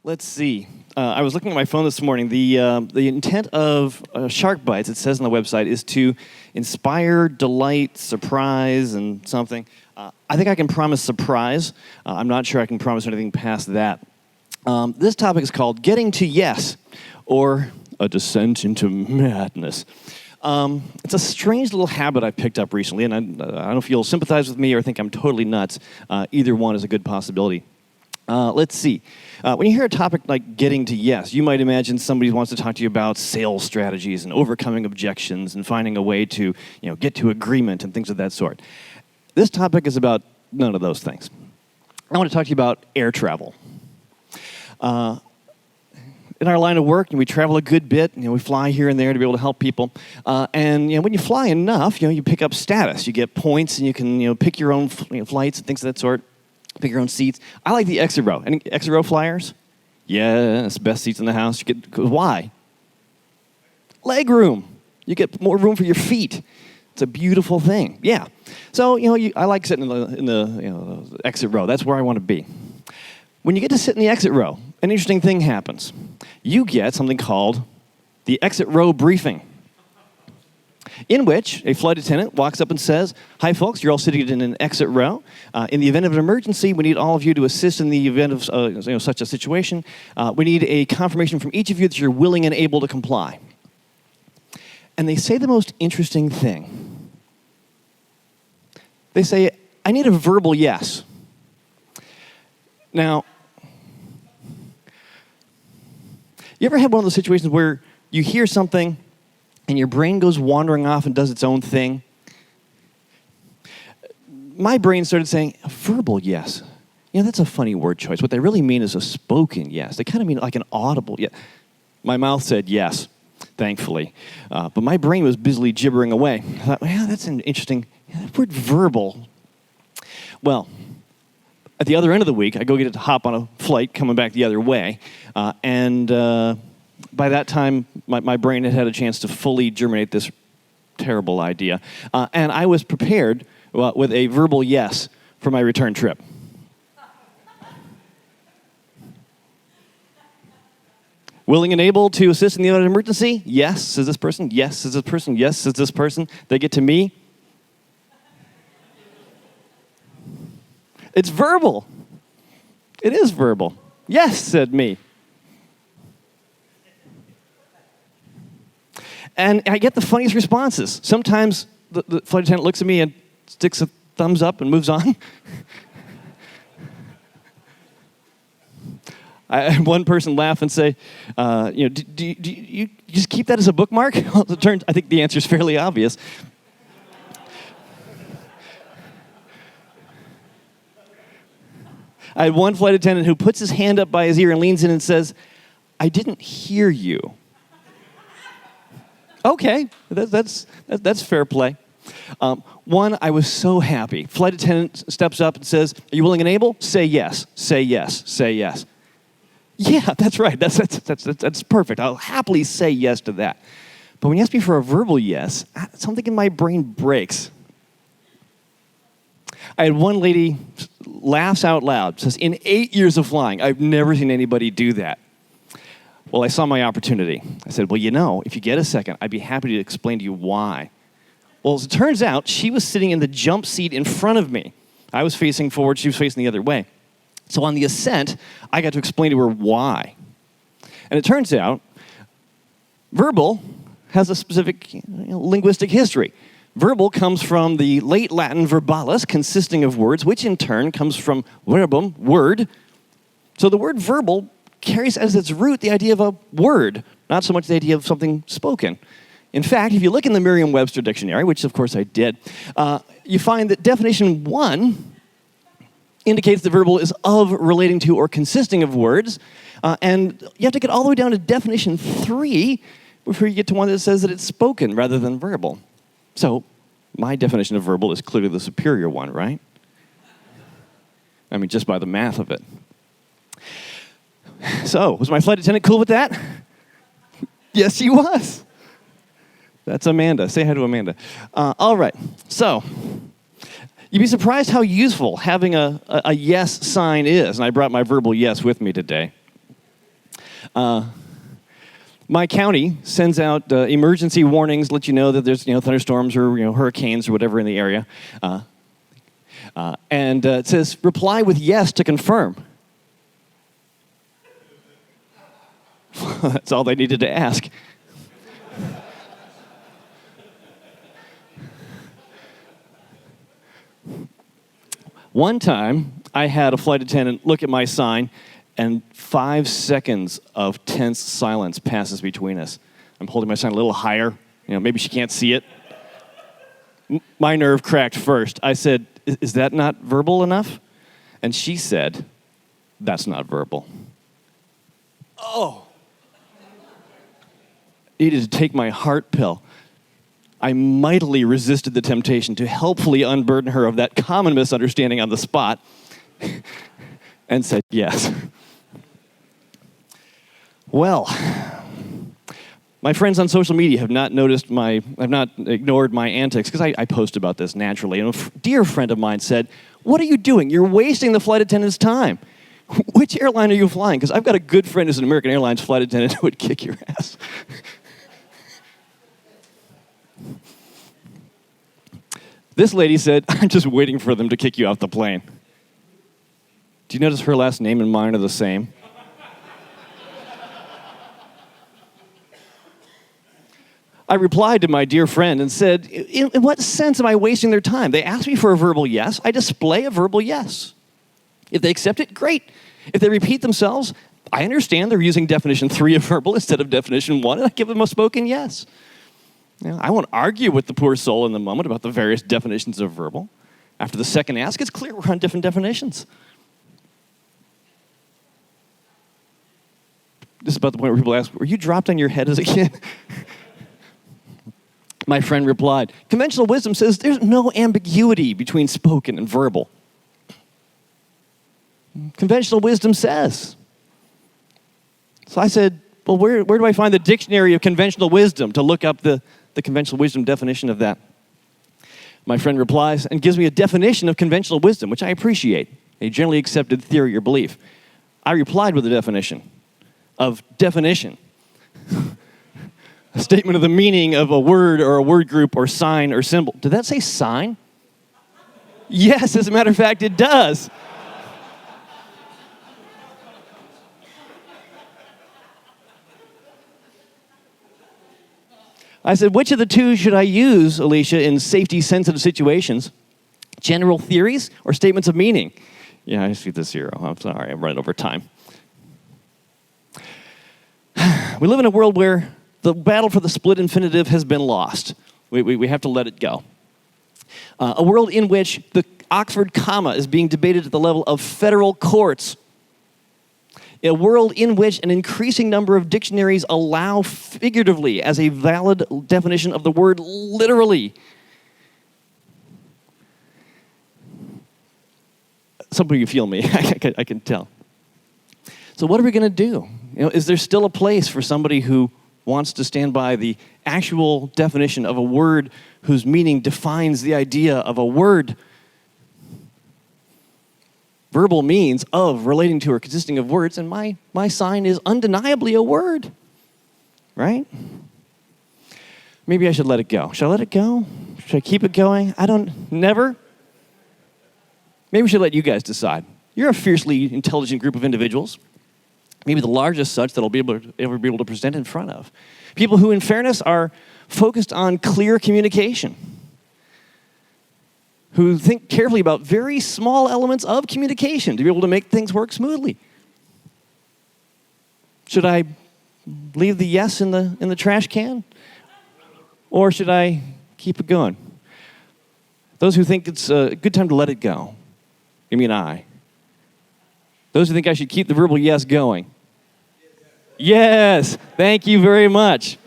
Let's see. I was looking at my phone this morning. The intent of SharkBytes, it says on the website, is to inspire, delight, surprise, and something. I think I can promise surprise. I'm not sure I can promise anything past that. This topic is called Getting to Yes, or a descent into madness. It's a strange little habit I picked up recently, and I don't know if you'll sympathize with me or think I'm totally nuts. Either one is a good possibility. Let's see. When you hear a topic like getting to yes, you might imagine somebody wants to talk to you about sales strategies and overcoming objections and finding a way to, get to agreement and things of that sort. This topic is about none of those things. I want to talk to you about air travel. In our line of work, we travel a good bit. We fly here and there to be able to help people. And when you fly enough, you pick up status. You get points, and you can pick your own flights and things of that sort. Pick your own seats. I like the exit row. Any exit row flyers? Yes, best seats in the house. Why? Leg room. You get more room for your feet. It's a beautiful thing. Yeah. So I like sitting in the exit row. That's where I want to be. When you get to sit in the exit row, an interesting thing happens. You get something called the exit row briefing, in which a flight attendant walks up and says, "Hi, folks, you're all sitting in an exit row. In the event of an emergency, we need all of you to assist in the event of such a situation. We need a confirmation from each of you that you're willing and able to comply." And they say the most interesting thing. They say, "I need a verbal yes." Now, you ever had one of those situations where you hear something and your brain goes wandering off and does its own thing? My brain started saying, a verbal yes. That's a funny word choice. What they really mean is a spoken yes. They kind of mean like an audible yes. My mouth said yes, thankfully. But my brain was busily gibbering away. I thought, well, that's an interesting, that word verbal. Well, at the other end of the week, I go get to hop on a flight coming back the other way. And by that time, my brain had had a chance to fully germinate this terrible idea. And I was prepared with a verbal yes for my return trip. Willing and able to assist in the event of emergency? Yes, says this person. Yes, says this person. Yes, says this person. They get to me. It's verbal. It is verbal. Yes, said me. And I get the funniest responses. Sometimes the flight attendant looks at me and sticks a thumbs up and moves on. I had one person laugh and say, do you just keep that as a bookmark? Well, I think the answer is fairly obvious. I had one flight attendant who puts his hand up by his ear and leans in and says, "I didn't hear you." Okay, that's fair play. One, I was so happy. Flight attendant steps up and says, "Are you willing and able?" Say yes, say yes, say yes. Yeah, that's right. That's perfect. I'll happily say yes to that. But when you ask me for a verbal yes, something in my brain breaks. I had one lady laughs out loud, says, "In 8 years of flying, I've never seen anybody do that." Well, I saw my opportunity. I said, "Well, if you get a second, I'd be happy to explain to you why." Well, as it turns out, she was sitting in the jump seat in front of me. I was facing forward, she was facing the other way. So on the ascent, I got to explain to her why. And it turns out, verbal has a specific linguistic history. Verbal comes from the late Latin verbalis, consisting of words, which in turn comes from verbum, word. So the word verbal carries as its root the idea of a word, not so much the idea of something spoken. In fact, if you look in the Merriam-Webster dictionary, which of course I did, you find that definition 1 indicates the verbal is of, relating to, or consisting of words. And you have to get all the way down to definition 3 before you get to one that says that it's spoken rather than verbal. So, my definition of verbal is clearly the superior one, right? I mean, just by the math of it. So, was my flight attendant cool with that? Yes, he was. That's Amanda. Say hi to Amanda. All right. So, you'd be surprised how useful having a yes sign is. And I brought my verbal yes with me today. My county sends out emergency warnings, let you know that there's thunderstorms or hurricanes or whatever in the area. And it says, reply with yes to confirm. That's all they needed to ask. One time, I had a flight attendant look at my sign, and 5 seconds of tense silence passes between us. I'm holding my sign a little higher. Maybe she can't see it. My nerve cracked first. I said, is that not verbal enough? And she said, that's not verbal. Oh. Needed to take my heart pill. I mightily resisted the temptation to helpfully unburden her of that common misunderstanding on the spot and said yes. Well, my friends on social media have not ignored my antics, because I post about this naturally. And a dear friend of mine said, what are you doing? You're wasting the flight attendant's time. Which airline are you flying? Because I've got a good friend who's an American Airlines flight attendant who would kick your ass. This lady said, I'm just waiting for them to kick you off the plane. Do you notice her last name and mine are the same? I replied to my dear friend and said, in what sense am I wasting their time? They asked me for a verbal yes. I display a verbal yes. If they accept it, great. If they repeat themselves, I understand they're using definition 3 of verbal instead of definition 1, and I give them a spoken yes. I won't argue with the poor soul in the moment about the various definitions of verbal. After the second ask, it's clear we're on different definitions. This is about the point where people ask, were you dropped on your head as a kid? My friend replied, conventional wisdom says there's no ambiguity between spoken and verbal. Conventional wisdom says. So I said, well, where do I find the dictionary of conventional wisdom to look up the conventional wisdom definition of that? My friend replies and gives me a definition of conventional wisdom, which I appreciate, a generally accepted theory or belief. I replied with a definition of definition. A statement of the meaning of a word or a word group or sign or symbol. Did that say sign? Yes, as a matter of fact, it does. I said, which of the two should I use, Alicia, in safety-sensitive situations? General theories or statements of meaning? Yeah, I see the 0. I'm sorry, I'm running over time. We live in a world where the battle for the split infinitive has been lost. We have to let it go. A world in which the Oxford comma is being debated at the level of federal courts. A world in which an increasing number of dictionaries allow figuratively as a valid definition of the word literally. Some of you feel me, I can tell. So what are we going to do? Is there still a place for somebody who wants to stand by the actual definition of a word whose meaning defines the idea of a word? Verbal means of, relating to, or consisting of words, and my sign is undeniably a word, right? Maybe I should let it go. Should I let it go? Should I keep it going? Never. Maybe we should let you guys decide. You're a fiercely intelligent group of individuals, maybe the largest such that I'll ever be able to present in front of. People who, in fairness, are focused on clear communication, who think carefully about very small elements of communication to be able to make things work smoothly. Should I leave the yes in the trash can? Or should I keep it going? Those who think it's a good time to let it go, give me an eye. Those who think I should keep the verbal yes going. Yes, thank you very much.